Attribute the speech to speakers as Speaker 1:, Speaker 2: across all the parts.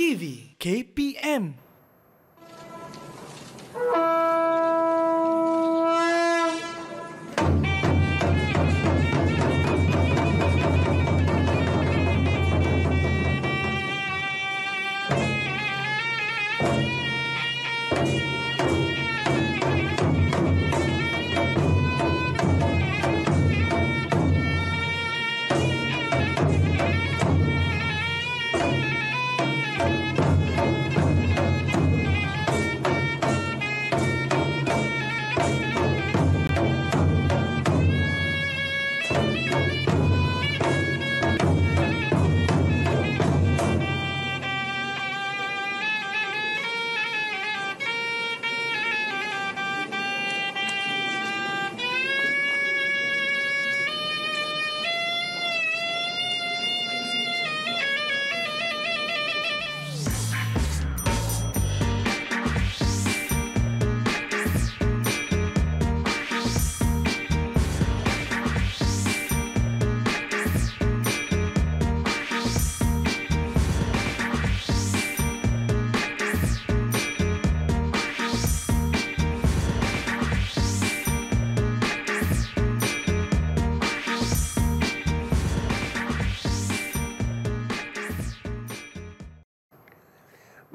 Speaker 1: TV KPM.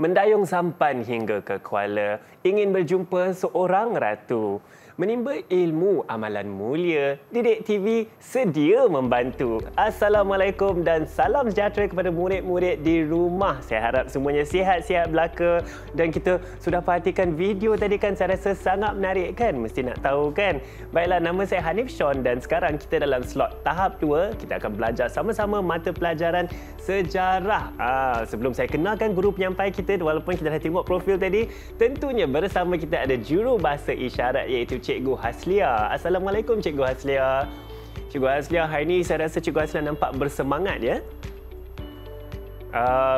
Speaker 2: Mendayung sampan hingga ke Kuala, ingin berjumpa seorang ratu. Menimba ilmu amalan mulia, Didik TV sedia membantu. Assalamualaikum dan salam sejahtera kepada murid-murid di rumah. Saya harap semuanya sihat-sihat belaka. Dan kita sudah perhatikan video tadi kan, saya rasa sangat menarik kan? Mesti nak tahu kan? Baiklah, nama saya Hanif Sean dan sekarang kita dalam slot tahap 2. Kita akan belajar sama-sama mata pelajaran sejarah. Sebelum saya kenalkan guru penyampai kita, walaupun kita dah tengok profil tadi, tentunya bersama kita ada juru bahasa isyarat iaitu Cikgu Haslia. Assalamualaikum Cikgu Haslia. Cikgu Haslia, hari ini saya rasa Cikgu Haslia nampak bersemangat ya.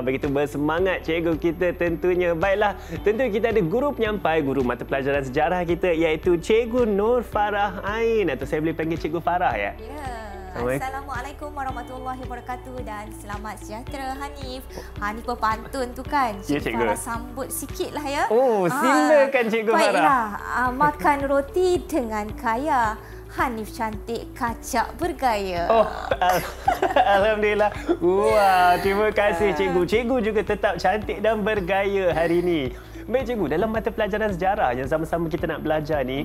Speaker 2: Begitu bersemangat cikgu kita tentunya. Baiklah, tentu kita ada guru penyampai, guru mata pelajaran sejarah kita iaitu Cikgu Nur Farah Ain, atau saya boleh panggil Cikgu Farah ya?
Speaker 3: Ya. Assalamualaikum warahmatullahi wabarakatuh dan selamat sejahtera Hanif. Hanif berpantun tu kan?
Speaker 2: Ya, Cikgu
Speaker 3: Farah sambut sikitlah ya.
Speaker 2: Oh, silakan Cikgu Farah.
Speaker 3: Baiklah, makan roti dengan kaya. Hanif cantik, kacak bergaya.
Speaker 2: Oh, alhamdulillah. Wah, terima kasih cikgu. Cikgu juga tetap cantik dan bergaya hari ini. Baik cikgu, dalam mata pelajaran sejarah yang sama-sama kita nak belajar ni,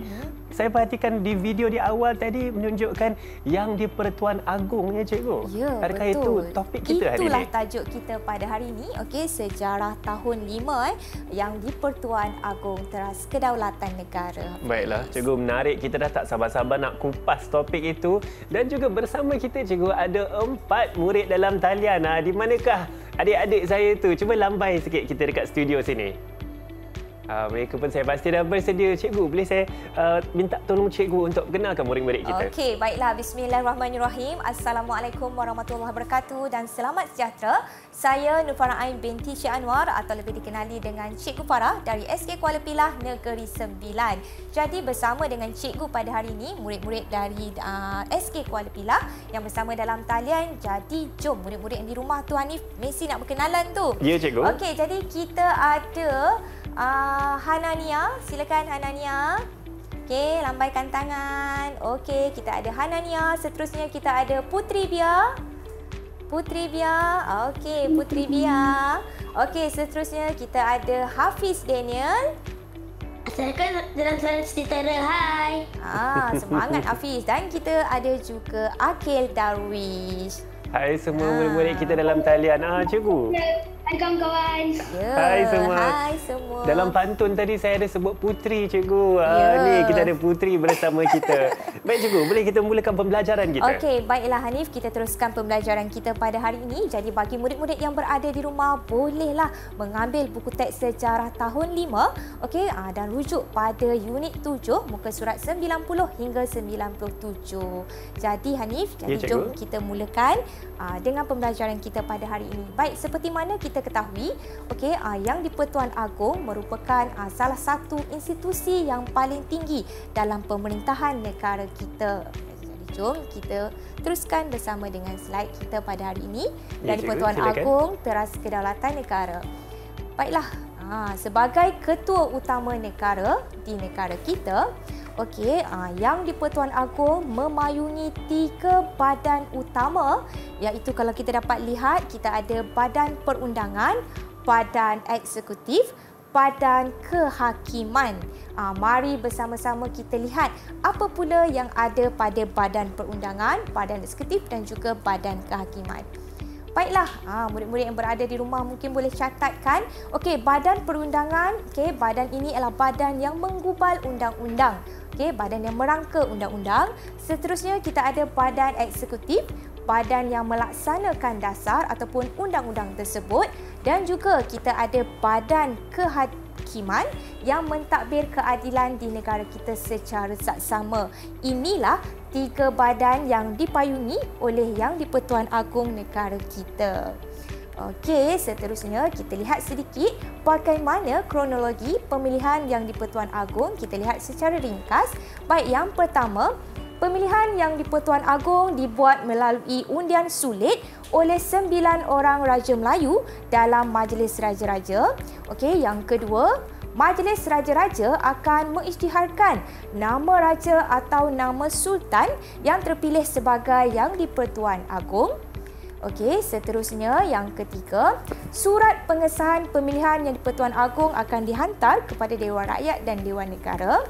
Speaker 2: saya perhatikan di video di awal tadi menunjukkan yang di Pertuan Agong ya cikgu.
Speaker 3: Ya,
Speaker 2: adakah
Speaker 3: betul.
Speaker 2: itu topik kita hari ini?
Speaker 3: Itulah tajuk kita pada hari ini. Okey, sejarah tahun 5 yang di Pertuan Agong Teras Kedaulatan Negara.
Speaker 2: Baiklah, cikgu, menarik. Kita dah tak sabar-sabar nak kupas topik itu. Dan juga bersama kita cikgu ada 4 murid dalam talian. Di manakah adik-adik saya tu? Cuba lambai sikit kita dekat studio sini. Mereka pun saya pasti dah bersedia. Cikgu, boleh saya minta tolong cikgu untuk kenalkan murid-murid kita?
Speaker 3: Okey, baiklah. Bismillahirrahmanirrahim. Assalamualaikum warahmatullahi wabarakatuh dan selamat sejahtera. Saya Nur Farah Ain binti Syekh Anwar atau lebih dikenali dengan Cikgu Farah dari SK Kuala Pilah Negeri Sembilan. Jadi bersama dengan cikgu pada hari ini, murid-murid dari SK Kuala Pilah yang bersama dalam talian. Jadi jom murid-murid yang di rumah tu Hanif, mesti nak berkenalan tu.
Speaker 2: Ya cikgu.
Speaker 3: Okey, jadi kita ada Hanania, silakan Hanania. Okey, lambaikan tangan. Okey, kita ada Hanania. Seterusnya kita ada Putri Bia. Putri Bia. Okey, Putri Bia. Okey, seterusnya kita ada Hafiz Daniel.
Speaker 4: Assalamualaikum dalam suara sejahtera. Hai.
Speaker 3: Semangat Hafiz. Dan kita ada juga Akil Darwish.
Speaker 2: Hai semua murid-murid kita dalam talian. Cikgu.
Speaker 4: Hai kawan-kawan.
Speaker 3: Ya,
Speaker 2: Hai semua.
Speaker 3: Hai semua.
Speaker 2: Dalam pantun tadi saya ada sebut Putri cikgu.
Speaker 3: Ya.
Speaker 2: Ni kita ada Putri bersama kita. Baik cikgu, boleh kita mulakan pembelajaran kita?
Speaker 3: Okey, baiklah Hanif, kita teruskan pembelajaran kita pada hari ini. Jadi bagi murid-murid yang berada di rumah, bolehlah mengambil buku teks sejarah tahun 5, okey, dan rujuk pada unit 7 muka surat 90 hingga 97. Jadi Hanif, jom kita mulakan dengan pembelajaran kita pada hari ini. Baik, seperti mana kita ketahui, okey, yang di Pertuan Agong merupakan salah satu institusi yang paling tinggi dalam pemerintahan negara kita. Jadi jom kita teruskan bersama dengan slide kita pada hari ini dari Pertuan Agong Teras Kedaulatan Negara. Baiklah, sebagai ketua utama negara di negara kita, okey, yang di-Pertuan Agong memayungi 3 badan utama, iaitu kalau kita dapat lihat, kita ada Badan Perundangan, Badan Eksekutif, Badan Kehakiman. Mari bersama-sama kita lihat apa pula yang ada pada Badan Perundangan, Badan Eksekutif dan juga Badan Kehakiman. Baiklah, murid-murid yang berada di rumah mungkin boleh catatkan. Okey, Badan Perundangan, okey, badan ini adalah badan yang menggubal undang-undang. Okey, badan yang merangka undang-undang. Seterusnya kita ada Badan Eksekutif, badan yang melaksanakan dasar ataupun undang-undang tersebut, dan juga kita ada Badan Kehakiman yang mentadbir keadilan di negara kita secara saksama. Inilah 3 badan yang dipayungi oleh Yang di-Pertuan Agong negara kita. Okey, seterusnya kita lihat sedikit bagaimana kronologi pemilihan Yang di-Pertuan Agong. Kita lihat secara ringkas. Baik, yang pertama, pemilihan Yang di-Pertuan Agong dibuat melalui undian sulit oleh 9 orang Raja Melayu dalam Majlis Raja-Raja. Okey, yang kedua, Majlis Raja-Raja akan mengisytiharkan nama raja atau nama sultan yang terpilih sebagai Yang di-Pertuan Agong. Okey, seterusnya yang ketiga, surat pengesahan pemilihan Yang di-Pertuan Agong akan dihantar kepada Dewan Rakyat dan Dewan Negara.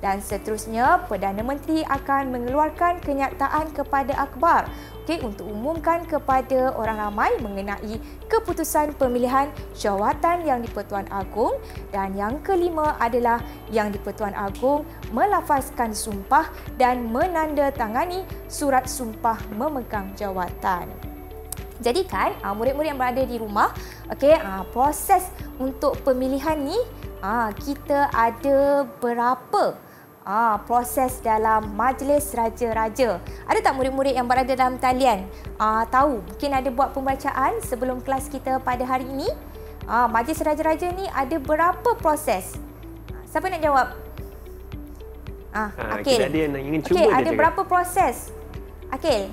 Speaker 3: Dan seterusnya, Perdana Menteri akan mengeluarkan kenyataan kepada akhbar, okey, untuk umumkan kepada orang ramai mengenai keputusan pemilihan jawatan Yang di-Pertuan Agong. Dan yang kelima adalah Yang di-Pertuan Agong melafazkan sumpah dan menandatangani surat sumpah memegang jawatan. Jadi kan, murid-murid yang berada di rumah, okey, proses untuk pemilihan ni kita ada berapa proses dalam Majlis Raja-Raja. Ada tak murid-murid yang berada dalam talian tahu? Mungkin ada buat pembacaan sebelum kelas kita pada hari ini. Majlis Raja-Raja ni ada berapa proses? Siapa nak jawab? Akil.
Speaker 2: Kita ada yang ingin cuba
Speaker 3: Okey, ada berapa proses? Akil.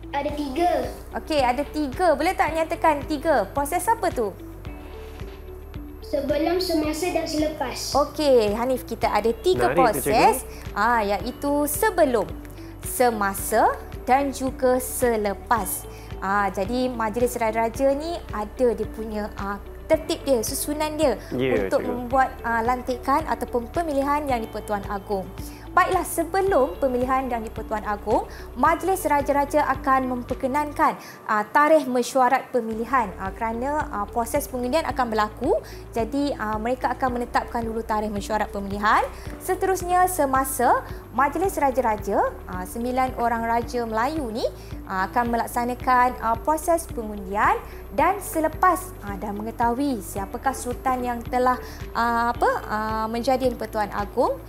Speaker 4: Ada 3.
Speaker 3: Okey, ada 3. Boleh tak nyatakan 3? Proses apa tu?
Speaker 4: Sebelum, semasa dan selepas.
Speaker 3: Okey, Hanif, kita ada 3 proses, iaitu sebelum, semasa dan juga selepas. Jadi Majlis Raja-Raja ni ada dia punya tertib dia, susunan dia untuk membuat lantikan ataupun pemilihan Yang di-Pertuan Agong. Baiklah, sebelum pemilihan Yang di-Pertuan Agong, Majlis Raja-Raja akan memperkenankan tarikh mesyuarat pemilihan kerana proses pengundian akan berlaku. Jadi mereka akan menetapkan dulu tarikh mesyuarat pemilihan. Seterusnya, semasa, Majlis Raja-Raja, 9 orang Raja Melayu ni akan melaksanakan proses pengundian. Dan selepas dah mengetahui siapakah sultan yang telah menjadi Yang di-Pertuan Agong,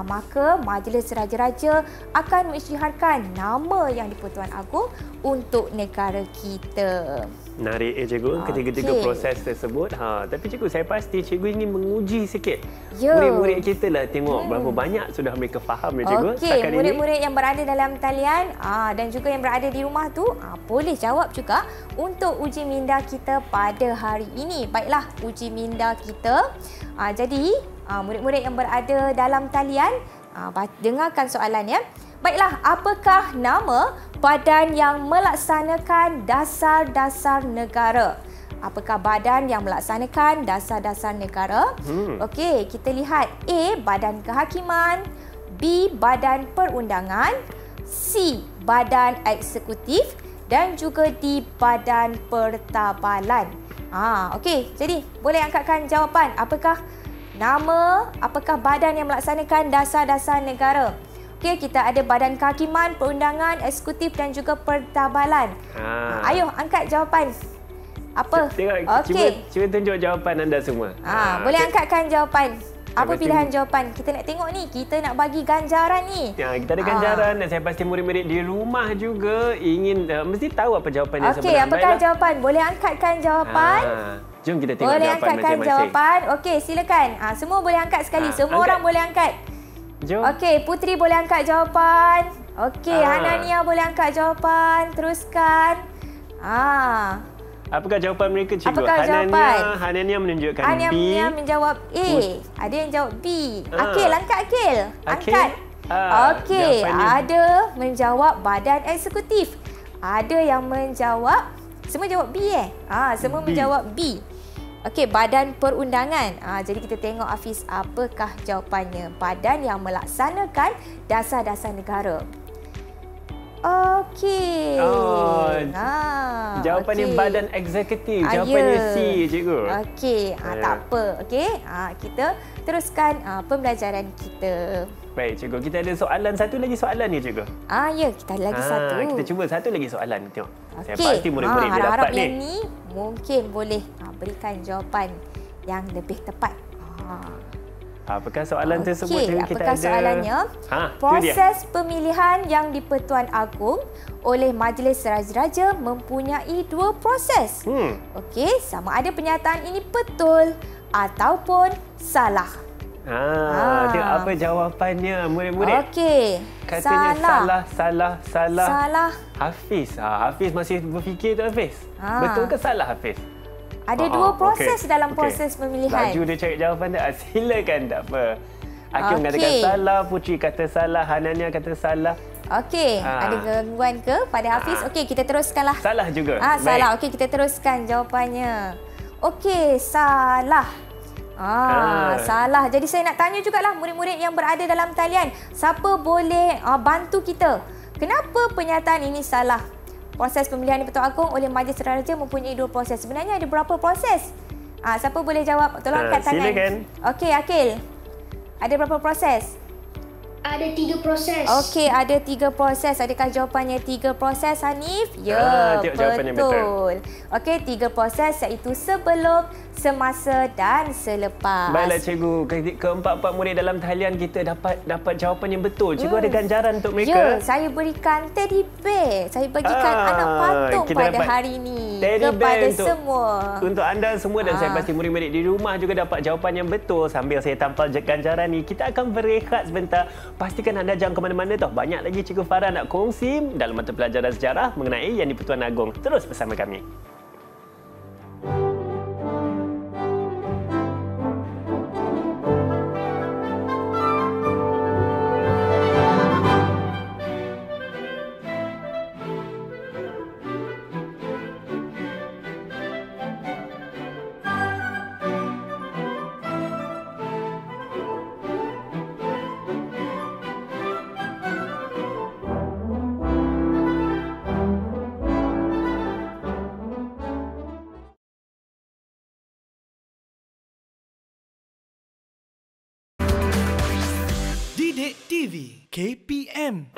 Speaker 3: maka Majlis Raja-Raja akan mengisytiharkan nama Yang di-Pertuan Agong untuk negara kita.
Speaker 2: Menarik cikgu, ketiga-tiga proses tersebut. Tapi cikgu, saya pasti cikgu ingin menguji sikit murid-murid kita lah, tengok berapa banyak sudah mereka faham ya cikgu.
Speaker 3: Okey, murid-murid yang berada dalam talian dan juga yang berada di rumah tu boleh jawab juga untuk uji minda kita pada hari ini. Baiklah, uji minda kita. Jadi murid-murid yang berada dalam talian, dengarkan soalan ya. Baiklah, apakah nama badan yang melaksanakan dasar-dasar negara? Apakah badan yang melaksanakan dasar-dasar negara? Okey, kita lihat. A. Badan Kehakiman, B. Badan Perundangan, C. Badan Eksekutif dan juga D. Badan Pertabalan. Okey, jadi boleh angkatkan jawapan. Apakah nama, apakah badan yang melaksanakan dasar-dasar negara? Okey, kita ada Badan Kehakiman, Perundangan, Eksekutif dan juga Pertabalan. Ayuh, angkat jawapan. Apa?
Speaker 2: Okey. Cuba tunjuk jawapan anda semua.
Speaker 3: Boleh angkatkan jawapan. Apa pilihan jawapan? Kita nak tengok ni. Kita nak bagi ganjaran ni.
Speaker 2: Kita ada ganjaran dan saya pasti murid-murid di rumah juga ingin mesti tahu apa jawapan yang sebenar.
Speaker 3: Okey, apakah jawapan? Boleh angkatkan jawapan?
Speaker 2: Jom kita tengok
Speaker 3: boleh
Speaker 2: jawapan masing-masing.
Speaker 3: Boleh angkatkan jawapan. Okey, silakan. Semua boleh angkat sekali. Semua orang boleh angkat.
Speaker 2: Jom.
Speaker 3: Okey, Putri boleh angkat jawapan. Okey, Hanania boleh angkat jawapan. Teruskan.
Speaker 2: Apakah jawapan mereka, cikgu?
Speaker 3: Apakah jawapan?
Speaker 2: Hanania menunjukkan B.
Speaker 3: Hanania menjawab A. Ada yang jawab B. Akil, angkat Akil. Angkat. Okey, ada menjawab badan eksekutif. Ada yang menjawab, semua jawab B semua
Speaker 2: B.
Speaker 3: menjawab B. Okey, badan perundangan. Jadi kita tengok Hafiz, apakah jawapannya? Badan yang melaksanakan dasar-dasar negara. Okey.
Speaker 2: Jawapannya badan eksekutif. Jawapannya C, cikgu.
Speaker 3: Okey, tak apa. Okey, kita teruskan pembelajaran kita.
Speaker 2: Baik, cikgu. Kita ada satu lagi soalan ni, cikgu.
Speaker 3: Ya, kita ada lagi satu.
Speaker 2: Kita cuba satu lagi soalan. Tengok. Saya
Speaker 3: Okey.
Speaker 2: pasti murid-murid dia
Speaker 3: harap-harap
Speaker 2: dapat ni.
Speaker 3: yang ni mungkin boleh berikan jawapan yang lebih tepat.
Speaker 2: Apakah soalan tersebut? Kita
Speaker 3: Apakah
Speaker 2: ada...
Speaker 3: soalannya? Proses pemilihan yang di-Pertuan Agong oleh Majlis Raja-Raja mempunyai 2 proses. Okey, sama ada pernyataan ini betul ataupun salah.
Speaker 2: Tengok apa jawapannya, murid-murid.
Speaker 3: Okey.
Speaker 2: Katanya salah.
Speaker 3: Salah.
Speaker 2: Hafiz. Hafiz masih berfikir tu, Hafiz. Betul ke salah, Hafiz?
Speaker 3: Ada 2 proses dalam proses pemilihan.
Speaker 2: Laju dia cari jawapan dia. Silakan, tak apa. Akil mengatakan salah, Putri kata salah, Hanania kata salah.
Speaker 3: Okey, ada gangguan ke pada Hafiz? Okey, kita teruskanlah.
Speaker 2: Salah juga.
Speaker 3: Salah. Okey, kita teruskan jawapannya. Okey, salah. Salah. Jadi saya nak tanya jugalah murid-murid yang berada dalam talian. Siapa boleh bantu kita? Kenapa pernyataan ini salah? Proses pemilihan di-Pertuan Agong oleh Majlis Raja mempunyai 2 proses. Sebenarnya ada berapa proses? Siapa boleh jawab? Tolong angkat tangan.
Speaker 2: Silakan.
Speaker 3: Okey, Akil. Ada berapa proses?
Speaker 4: Ada 3 proses.
Speaker 3: Okey, ada 3 proses. Adakah jawapannya 3 proses, Hanif? Ya, betul. Okey, 3 proses iaitu sebelum, semasa dan selepas.
Speaker 2: Baiklah, cikgu. Keempat-empat murid dalam talian kita dapat jawapan yang betul. Cikgu ada ganjaran untuk mereka.
Speaker 3: Ya, saya berikan teddy bear. Saya bagikan anak patung pada hari ini kepada semua.
Speaker 2: Untuk anda semua dan saya pasti murid-murid di rumah juga dapat jawapan yang betul. Sambil saya tampal ganjaran ni, kita akan berehat sebentar. Pastikan anda jangan ke mana-mana tau. Banyak lagi Cikgu Farah nak kongsi dalam mata pelajaran sejarah mengenai Yang di-Pertuan Agong. Terus bersama kami.
Speaker 1: Didik TV KPM.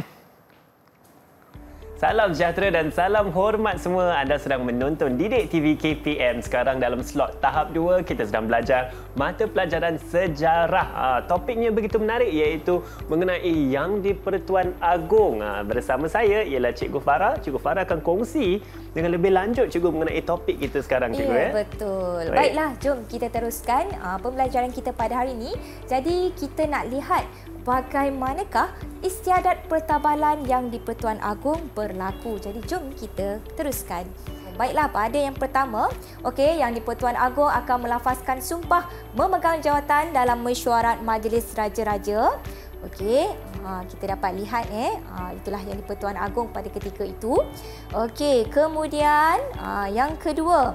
Speaker 2: Salam sejahtera dan salam hormat semua. Anda sedang menonton Didik TV KPM. Sekarang dalam slot tahap 2, kita sedang belajar mata pelajaran sejarah. Topiknya begitu menarik iaitu mengenai Yang di-Pertuan Agong. Bersama saya ialah Cikgu Farah. Cikgu Farah akan kongsi dengan lebih lanjut cikgu mengenai topik kita sekarang, cikgu.
Speaker 3: Ya, betul. Baiklah, jom kita teruskan pembelajaran kita pada hari ini. Jadi kita nak lihat bagaimanakah istiadat pertabalan Yang di-Pertuan Agong berlaku. Jadi jom kita teruskan. Baiklah, pada yang pertama, Yang di-Pertuan Agong akan melafazkan sumpah memegang jawatan dalam mesyuarat Majlis Raja-Raja. Kita dapat lihat itulah Yang di-Pertuan Agong pada ketika itu. Kemudian yang kedua.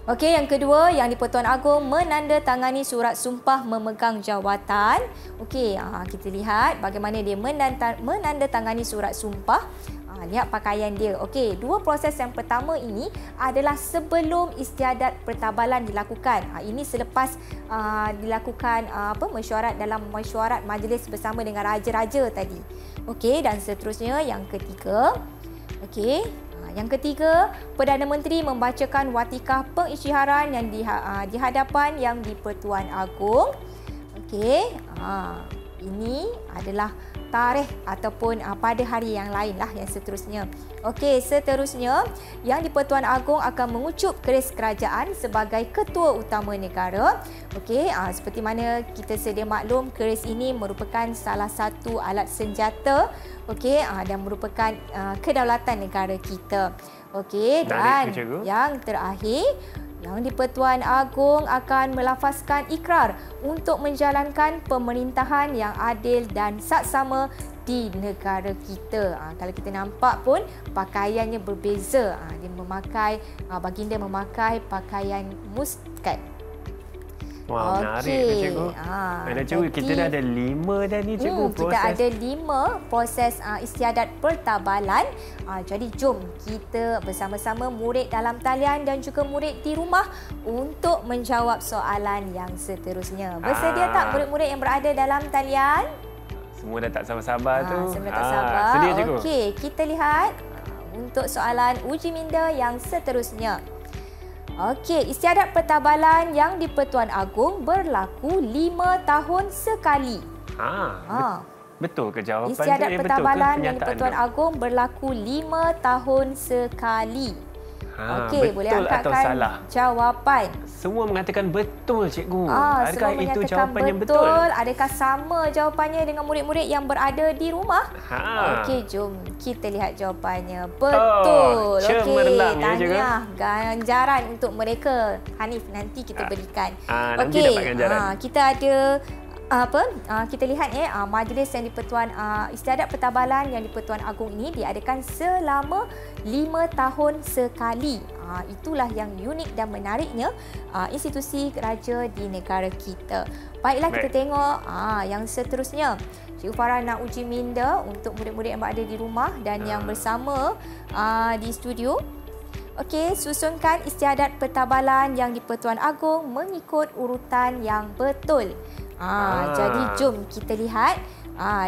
Speaker 3: Yang kedua, Yang di-Pertuan Agong menandatangani surat sumpah memegang jawatan. Kita lihat bagaimana dia menandatangani surat sumpah. Lihat pakaian dia. 2 proses yang pertama ini adalah sebelum istiadat pertabalan dilakukan. Ini selepas dilakukan mesyuarat dalam mesyuarat majlis bersama dengan raja-raja tadi. Dan seterusnya yang ketiga. Yang ketiga, Perdana Menteri membacakan watikah pengisytiharan yang di hadapan Yang di-Pertuan Agong. Ini adalah tarikh ataupun pada hari yang lain lah yang seterusnya. Okey, seterusnya Yang di-Pertuan Agong akan mengucup keris kerajaan sebagai ketua utama negara. Okey, seperti mana kita sedia maklum, keris ini merupakan salah satu alat senjata, okey, dan merupakan kedaulatan negara kita. Okey, dan yang terakhir, Yang di-Pertuan Agong akan melafazkan ikrar untuk menjalankan pemerintahan yang adil dan saksama di negara kita. Kalau kita nampak pun pakaiannya berbeza. Baginda memakai pakaian muskat.
Speaker 2: Wah, menarik cikgu. Cikgu, kita dah ada 5 dah ni cikgu proses.
Speaker 3: Kita ada 5 proses istiadat pertabalan. Jadi jom kita bersama-sama murid dalam talian dan juga murid di rumah untuk menjawab soalan yang seterusnya. Bersedia tak murid-murid yang berada dalam talian?
Speaker 2: Semua dah tak sabar-sabar tu.
Speaker 3: Semua tak sabar.
Speaker 2: Sedia cikgu.
Speaker 3: Okey, kita lihat untuk soalan uji minda yang seterusnya. Okey, istiadat pertabalan Yang di-Pertuan Agong berlaku 5 tahun sekali.
Speaker 2: Betul ke jawapan?
Speaker 3: Istiadat pertabalan Yang di-Pertuan Agong berlaku 5 tahun sekali. Okey, boleh angkatkan jawapan.
Speaker 2: Semua mengatakan betul, cikgu.
Speaker 3: Adakah itu jawapan yang betul? Adakah sama jawapannya dengan murid-murid yang berada di rumah? Okey, jom kita lihat jawapannya. Betul. Okey, tahniah, ganjaran untuk mereka. Hanif, nanti kita berikan.
Speaker 2: Nanti dapat ganjaran.
Speaker 3: Kita ada kita lihat majlis yang di-Pertuan istiadat pertabalan Yang di-Pertuan Agong ini diadakan selama 5 tahun sekali. Itulah yang unik dan menariknya institusi raja di negara kita. Baiklah, kita tengok yang seterusnya. Cikgu Farah nak uji minda untuk murid-murid yang berada di rumah dan yang bersama di studio. Okey, susunkan istiadat pertabalan Yang di-Pertuan Agong mengikut urutan yang betul. Jadi jom kita lihat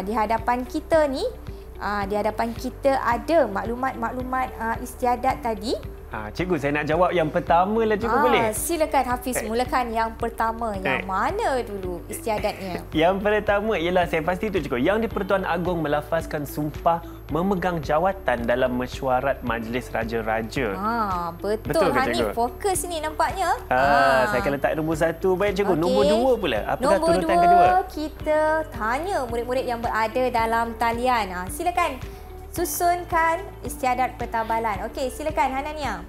Speaker 3: di hadapan kita ni, di hadapan kita ada maklumat-maklumat istiadat tadi.
Speaker 2: Cikgu, saya nak jawab yang pertama lah cikgu, boleh?
Speaker 3: Silakan Hafiz, mulakan yang pertama. Yang mana dulu istiadatnya?
Speaker 2: Yang pertama ialah, saya pasti tu cikgu, Yang di-Pertuan Agong melafazkan sumpah memegang jawatan dalam mesyuarat Majlis Raja-Raja.
Speaker 3: Betul Hanif, fokus ni nampaknya.
Speaker 2: Saya akan letak nombor 1. Baik cikgu, nombor 2 pula. Apakah turutan kedua?
Speaker 3: Nombor 2, kita tanya murid-murid yang berada dalam talian. Silakan susunkan istiadat pertabalan. Okey, silakan Hanania.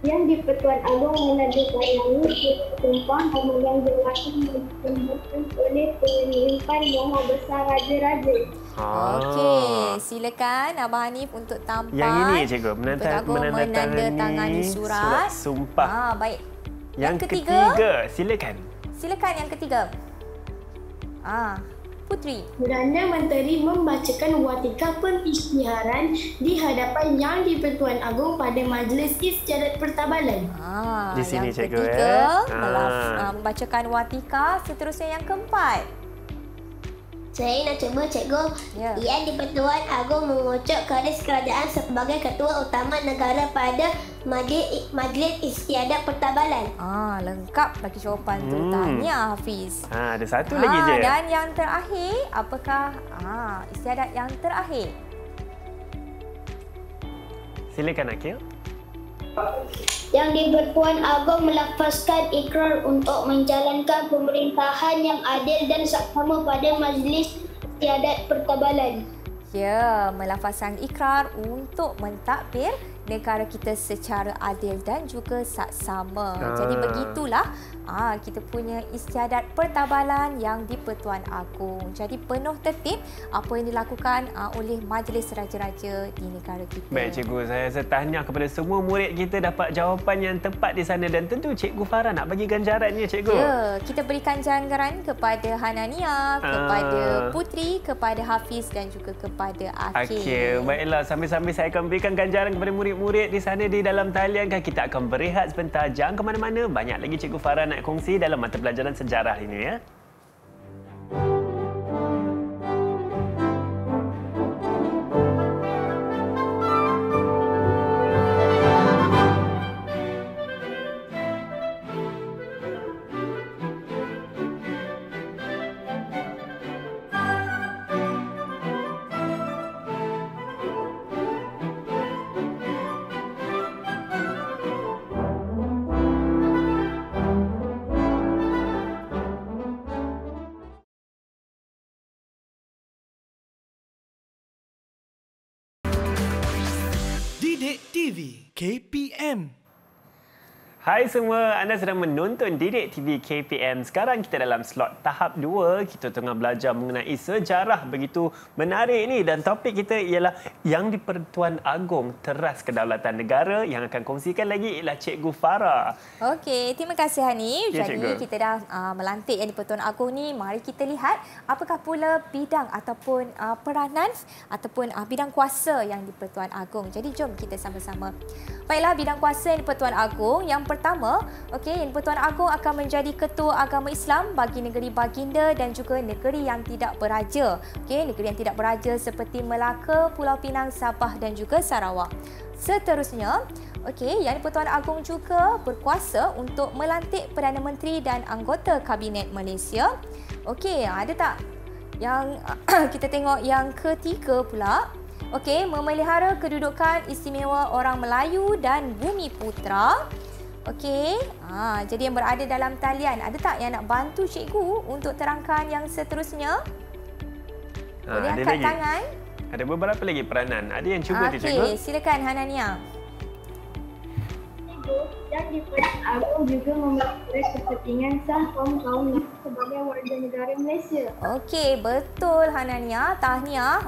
Speaker 4: Yang di-Pertuan Agong menandatangani sumpah memegang jawatan disebutkan oleh Pemimpin Maha Besar Raja-Raja.
Speaker 3: Okey, silakan Abang Hanif untuk tampak.
Speaker 2: Yang ini cikgu,
Speaker 3: menandatangani surat
Speaker 2: sumpah.
Speaker 3: Baik.
Speaker 2: Yang ketiga, silakan.
Speaker 3: Silakan yang ketiga. Putri.
Speaker 4: Perdana Menteri membacakan watika pengisytiharan di hadapan Yang di-Pertuan Agong pada Majlis Istiadat Pertabalan.
Speaker 2: Di sini
Speaker 3: yang
Speaker 2: cikgu.
Speaker 3: Ketiga, membacakan watika. Seterusnya yang keempat.
Speaker 4: Saya nak cuba cikgu. Yang di-Pertuan Agong mengucap keris kerajaan sebagai ketua utama negara pada Majlis Istiadat Pertabalan.
Speaker 3: Lengkap lagi jawapan tu. Tahniah Hafiz.
Speaker 2: Ada satu lagi je.
Speaker 3: Dan yang terakhir, apakah istiadat yang terakhir?
Speaker 2: Silakan Akil.
Speaker 4: Yang di-Pertuan Agong melafazkan ikrar untuk menjalankan pemerintahan yang adil dan saksama pada Majlis Istiadat Pertabalan.
Speaker 3: Ya, melafazkan ikrar untuk mentadbir negara kita secara adil dan juga saksama. Jadi begitulah kita punya istiadat pertabalan Yang di-Pertuan Agong. Jadi penuh tertib apa yang dilakukan oleh Majlis Raja-Raja di negara kita.
Speaker 2: Baik cikgu, saya rasa tahniah kepada semua murid kita dapat jawapan yang tepat di sana dan tentu Cikgu Farah nak bagi ganjarannya cikgu.
Speaker 3: Ya, kita berikan ganjaran kepada Hanania, kepada Putri, kepada Hafiz dan juga kepada Akil.
Speaker 2: Baiklah, sambil-sambil saya akan berikan ganjaran kepada murid-murid di sana di dalam talian. Kita akan berehat sebentar. Jangan ke mana-mana. Banyak lagi Cikgu Farah nak kongsi dalam mata pelajaran sejarah ini ya.
Speaker 1: Didik TV KPM.
Speaker 2: Hai semua, anda sedang menonton Didik TV KPM. Sekarang kita dalam slot tahap 2. Kita tengah belajar mengenai sejarah begitu menarik ni. Dan topik kita ialah Yang di-Pertuan Agong Teras Kedaulatan Negara. Yang akan kongsikan lagi ialah Cikgu Farah.
Speaker 3: Okey, terima kasih Hanif.
Speaker 2: Ya,
Speaker 3: Jadi
Speaker 2: Cikgu.
Speaker 3: kita dah melantik Yang di-Pertuan Agong ni. Mari kita lihat apakah pula bidang ataupun peranan ataupun bidang kuasa Yang di-Pertuan Agong. Jadi jom kita sama-sama. Baiklah, bidang kuasa Yang di-Pertuan Agong. Yang pertama, Yang di-Pertuan Agong akan menjadi Ketua Agama Islam bagi negeri baginda dan juga negeri yang tidak beraja. Negeri yang tidak beraja seperti Melaka, Pulau Pinang, Sabah dan juga Sarawak. Seterusnya, Yang di-Pertuan Agong juga berkuasa untuk melantik Perdana Menteri dan anggota Kabinet Malaysia. Ada tak? Yang kita tengok yang ketiga pula. Memelihara kedudukan istimewa orang Melayu dan Bumi Putra. Jadi yang berada dalam talian, ada tak yang nak bantu cikgu untuk terangkan yang seterusnya? Boleh angkat tangan.
Speaker 2: Ada beberapa lagi peranan. Ada yang cuba tu, cikgu?
Speaker 3: Silakan Hanania.
Speaker 5: Yang di-Pertuan Agong juga memperoleh kepentingan sah kaum-kaum sebagai warga negara Malaysia.
Speaker 3: Betul Hanania, tahniah.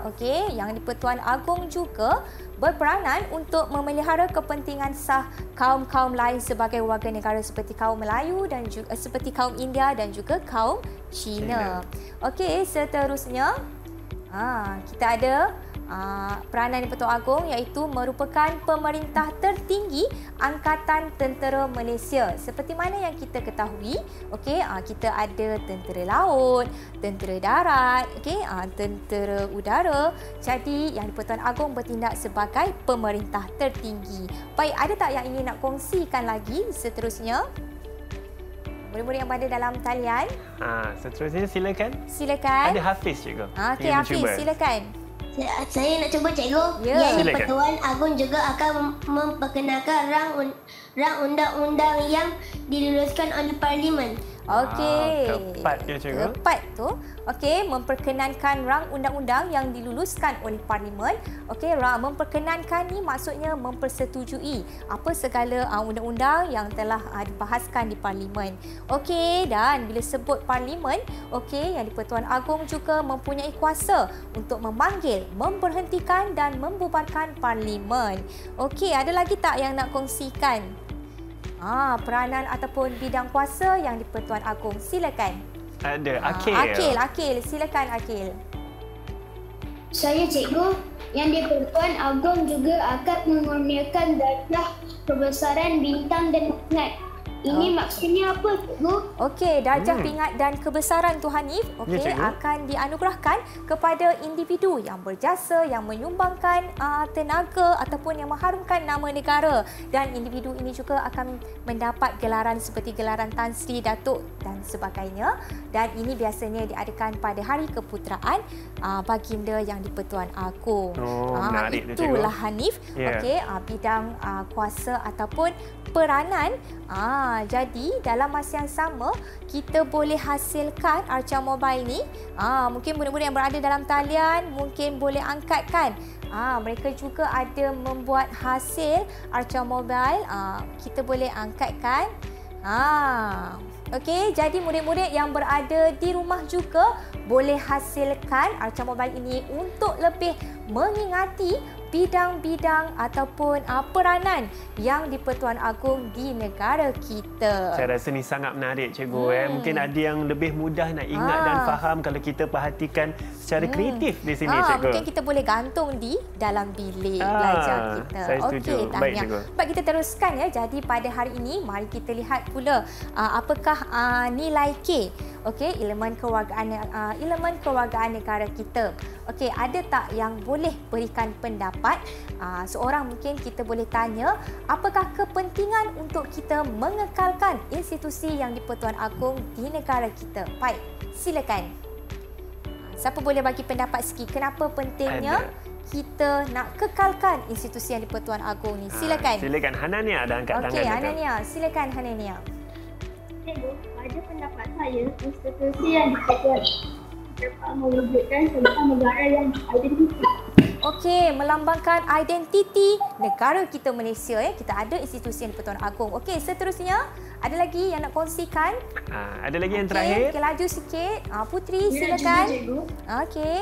Speaker 3: Yang di-Pertuan Agong juga berperanan untuk memelihara kepentingan sah kaum-kaum lain sebagai warga negara seperti kaum Melayu dan juga seperti kaum India dan juga kaum Cina. Seterusnya kita ada peranan di-Pertuan Agong iaitu merupakan pemerintah tertinggi Angkatan Tentera Malaysia. Seperti mana yang kita ketahui, kita ada tentera laut, tentera darat, tentera udara. Jadi yang di-Pertuan Agong bertindak sebagai pemerintah tertinggi. Baik, ada tak yang ingin nak kongsikan lagi seterusnya? Murid-murid yang berada dalam talian.
Speaker 2: Seterusnya silakan.
Speaker 3: Silakan.
Speaker 2: Ada Hafiz, cikgu.
Speaker 3: Hafiz, silakan.
Speaker 4: Saya nak cuba cikgu. Yang di-Pertuan Agong juga akan memperkenalkan rang undang-undang yang diluluskan oleh Parlimen.
Speaker 2: Tepat ya, cikgu.
Speaker 3: Tepat tu. Memperkenankan rang undang-undang yang diluluskan oleh Parlimen. Memperkenankan ni maksudnya mempersetujui apa segala undang-undang yang telah dibahaskan di Parlimen. Dan bila sebut Parlimen, yang di-Pertuan Agong juga mempunyai kuasa untuk memanggil, memberhentikan dan membubarkan Parlimen. Ada lagi tak yang nak kongsikan? Peranan ataupun bidang kuasa Yang di-Pertuan Agong. Silakan.
Speaker 2: Ada Akil.
Speaker 3: Akil. Silakan Akil.
Speaker 5: Saya cikgu, yang di-Pertuan Agong juga akan mengurniakan darjah kebesaran bintang dan pingat. Ini maksudnya apa, cikgu?
Speaker 3: Darjah pingat dan kebesaran tu Hanif akan dianugerahkan kepada individu yang berjasa, yang menyumbangkan tenaga ataupun yang mengharumkan nama negara. Dan individu ini juga akan mendapat gelaran seperti gelaran Tan Sri, Datuk dan sebagainya. Dan ini biasanya diadakan pada Hari Keputeraan baginda Yang di-Pertuan Agong. Itulah Hanif. Bidang kuasa ataupun peranan. Jadi dalam masa yang sama kita boleh hasilkan Arca Mobile ni. Mungkin murid-murid yang berada dalam talian mungkin boleh angkatkan. Mereka juga ada membuat hasil Arca Mobile. Kita boleh angkatkan. Jadi murid-murid yang berada di rumah juga boleh hasilkan Arca Mobile ini untuk lebih mengingati bidang-bidang ataupun peranan Yang di-Pertuan Agong di negara kita.
Speaker 2: Saya rasa ni sangat menarik, cikgu. Mungkin ada yang lebih mudah nak ingat dan faham kalau kita perhatikan secara kreatif di sini, cikgu.
Speaker 3: Mungkin kita boleh gantung di dalam bilik belajar kita.
Speaker 2: Saya setuju. Baik, cikgu.
Speaker 3: Baik, kita teruskan ya. Jadi pada hari ini mari kita lihat pula apakah nilai K. Elemen kewargaan negara kita. Ada tak yang boleh berikan pendapat? Seorang mungkin kita boleh tanya, apakah kepentingan untuk kita mengekalkan institusi Yang di-Pertuan Agong di negara kita? Baik, silakan. Siapa boleh bagi pendapat sikit? Kenapa pentingnya kita nak kekalkan institusi Yang di-Pertuan Agong ni? Silakan.
Speaker 2: Silakan Hanania ada angkat tangan.
Speaker 3: Hanania. Silakan Hanania.
Speaker 5: Pada pendapat saya, institusi Yang di-Pertuan dapat mewujudkan sebuah negara yang identitas.
Speaker 3: Okey, melambangkan identiti negara kita Malaysia. Kita ada institusi yang di-Pertuan Agong. Okey, seterusnya ada lagi yang nak kongsikan?
Speaker 2: Ada lagi yang terakhir.
Speaker 3: Okey, laju sikit. Putri,
Speaker 5: Ya,
Speaker 3: silakan.
Speaker 5: cikgu.
Speaker 3: Okey.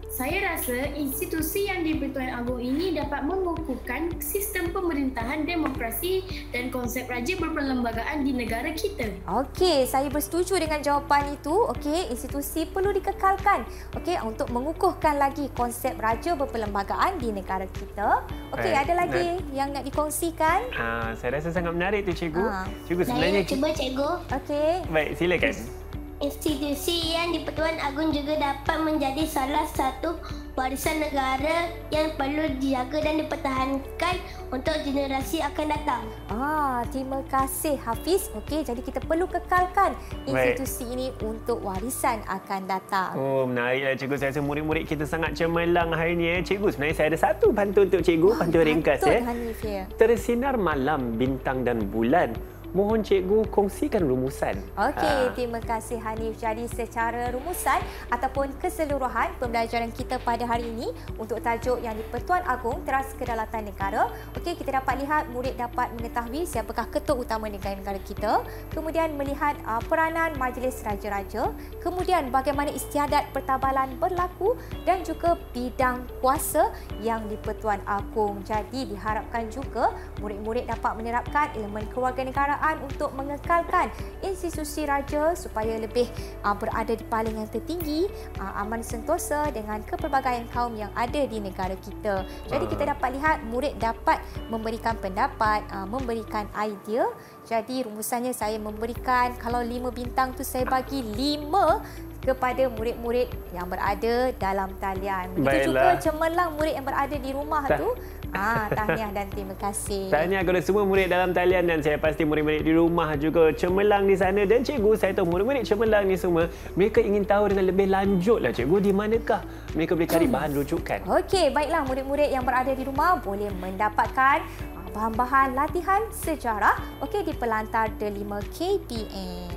Speaker 5: Saya rasa institusi yang di-Pertuan Agong ini dapat mengukuhkan sistem pemerintahan demokrasi dan konsep raja berperlembagaan di negara kita.
Speaker 3: Okey, saya bersetuju dengan jawapan itu. Okey, institusi perlu dikekalkan. Okey, untuk mengukuhkan lagi konsep raja berperlembagaan di negara kita. Okey, ada lagi yang nak dikongsikan?
Speaker 2: Saya rasa sangat menarik tu cikgu. Cikgu
Speaker 4: Saya
Speaker 2: sebenarnya
Speaker 4: nak cuba cikgu.
Speaker 3: Okey.
Speaker 2: Baik, silakan.
Speaker 4: Institusi yang di-Pertuan Agong juga dapat menjadi salah satu warisan negara yang perlu dijaga dan dipertahankan untuk generasi akan datang.
Speaker 3: Terima kasih Hafiz. Okey, jadi kita perlu kekalkan institusi ini untuk warisan akan datang.
Speaker 2: Oh, menariklah cikgu. Saya rasa murid-murid kita sangat cemerlang hari ini. Cikgu, sebenarnya saya ada satu pantun untuk cikgu. Pantun ringkas.
Speaker 3: Hanif, ya.
Speaker 2: Tersinar malam, bintang dan bulan. Mohon cikgu kongsikan rumusan.
Speaker 3: Okey, terima kasih Hanif. Jadi secara rumusan ataupun keseluruhan pembelajaran kita pada hari ini untuk tajuk yang di-Pertuan Agong Teras Kedaulatan Negara. Okey, kita dapat lihat murid dapat mengetahui siapakah ketua utama negara kita, kemudian melihat peranan Majlis Raja-Raja, kemudian bagaimana istiadat pertabalan berlaku dan juga bidang kuasa yang di-Pertuan Agong. Jadi diharapkan juga murid-murid dapat menerapkan elemen kewarganegaraan untuk mengekalkan institusi raja supaya lebih berada di paling yang tertinggi, aman sentosa dengan kepelbagaian kaum yang ada di negara kita. Jadi kita dapat lihat murid dapat memberikan pendapat, memberikan idea. Jadi rumusannya saya memberikan, kalau 5 bintang tu saya bagi 5 kepada murid-murid yang berada dalam talian. Begitu juga cemerlang murid yang berada di rumah tu. Tahniah dan terima kasih.
Speaker 2: Tahniah kepada semua murid dalam talian dan saya pasti murid-murid di rumah juga cemerlang di sana. Dan cikgu, saya tahu murid-murid cemerlang ni semua, mereka ingin tahu dengan lebih lanjutlah cikgu, di manakah mereka boleh cari bahan rujukan. Okey,
Speaker 3: baiklah murid-murid yang berada di rumah boleh mendapatkan bahan-bahan latihan sejarah di Pelantar Delima KPM.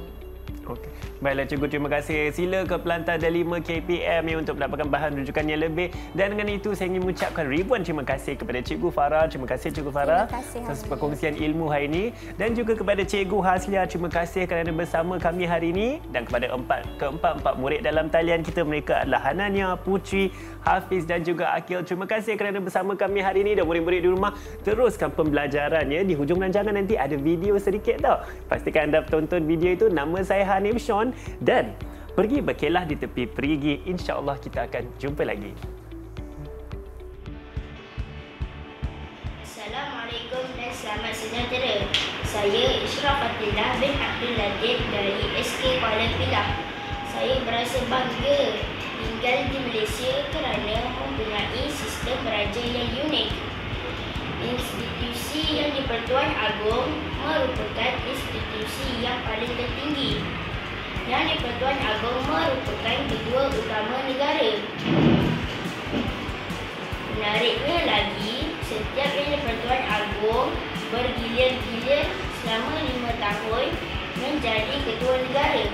Speaker 2: Okey. Baiklah cikgu, terima kasih. Sila ke Pelantar Delima KPM untuk mendapatkan bahan rujukan yang lebih. Dan dengan itu saya ingin mengucapkan ribuan terima kasih kepada Cikgu Farah. Terima kasih Cikgu Farah atas perkongsian ilmu hari ini. Dan juga kepada Cikgu Haslia, terima kasih kerana bersama kami hari ini. Dan kepada keempat murid dalam talian kita, mereka adalah Hanania, Putri, Hafiz dan juga Akil. Terima kasih kerana bersama kami hari ini. Dan murid-murid di rumah, teruskan pembelajarannya. Di hujung rancangan nanti ada video sedikit tau. Pastikan anda tonton video itu. Nama saya Hanif Sean. Dan pergi berkelah di tepi perigi. InsyaAllah kita akan jumpa lagi.
Speaker 6: Assalamualaikum dan selamat sejahtera. Saya Ishraf Fatillah bin Abdul Latif dari SK Kuala Pilah. Saya berasa bangga tinggal di Malaysia kerana mempunyai sistem beraja yang unik. Institusi yang di-Pertuan Agong merupakan institusi yang paling tertinggi. Yang di-Pertuan Agong merupakan ketua utama negara. Menariknya lagi, setiap yang di-Pertuan Agong bergilir-gilir selama 5 tahun menjadi ketua negara.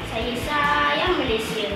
Speaker 6: Saya sayang Malaysia.